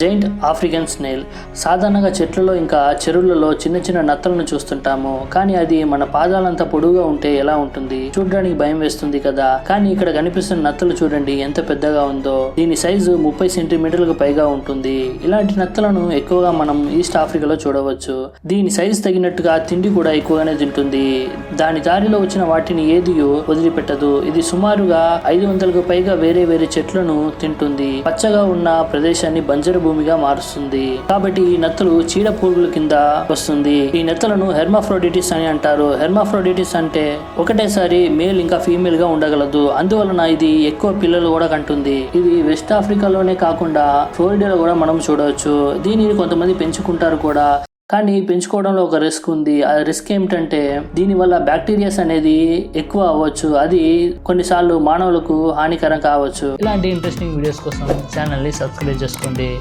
Giant African snail సాధారణంగా చెట్లలో ఇంకా చెరువులలో చిన్న చిన్న నత్తలను చూస్తుంటాము. కానీ అది మన పాదాలంతా పొడుగుగా ఉంటే ఎలా ఉంటుంది? చూడడానికి భయం వేస్తుంది కదా. కానీ ఇక్కడ కనిపిస్తున్న నత్తలు చూడండి ఎంత పెద్దగా ఉందో. దీని సైజు 30 సెంటీమీటర్లకు పైగా ఉంటుంది. ఇలాంటి నత్తలను ఎక్కువగా మనం ఈస్ట్ ఆఫ్రికాలో చూడవచ్చు. దీని సైజు తగినట్టుగా తిండి కూడా ఎక్కువగానే తింటుంది. దాని దారిలో వచ్చిన వాటిని ఏది వదిలిపెట్టదు. ఇది సుమారుగా 500కు పైగా వేరే వేరే చెట్లను తింటుంది. పచ్చగా ఉన్న ప్రదేశాన్ని బంజరు భూమిగా మారుస్తుంది. కాబట్టి ఈ నత్తలు చీడ పురుగుల కింద వస్తుంది. ఈ నత్తలను హెర్మాఫ్రోడిటిస్ అని అంటారు. హెర్మాఫ్రోడిటిస్ అంటే ఒకటేసారి మేల్ ఇంకా ఫీమేల్ గా ఉండగలదు. అందువలన ఇది ఎక్కువ పిల్లలు కూడా కంటుంది. ఇది వెస్ట్ ఆఫ్రికాలోనే కాకుండా ఫ్లోరిడాలో కూడా మనం చూడవచ్చు. దీనిని కొంతమంది పెంచుకుంటారు కూడా. కానీ పెంచుకోవడంలో ఒక రిస్క్ ఉంది. ఆ రిస్క్ ఏమిటంటే దీనివల్ల బ్యాక్టీరియాస్ అనేది ఎక్కువ అవ్వచ్చు. అది కొన్నిసార్లు మానవులకు హానికరం కావచ్చు. ఇలాంటి ఇంట్రెస్టింగ్ వీడియోస్ కోసం ఛానల్ని సబ్స్క్రైబ్ చేసుకోండి.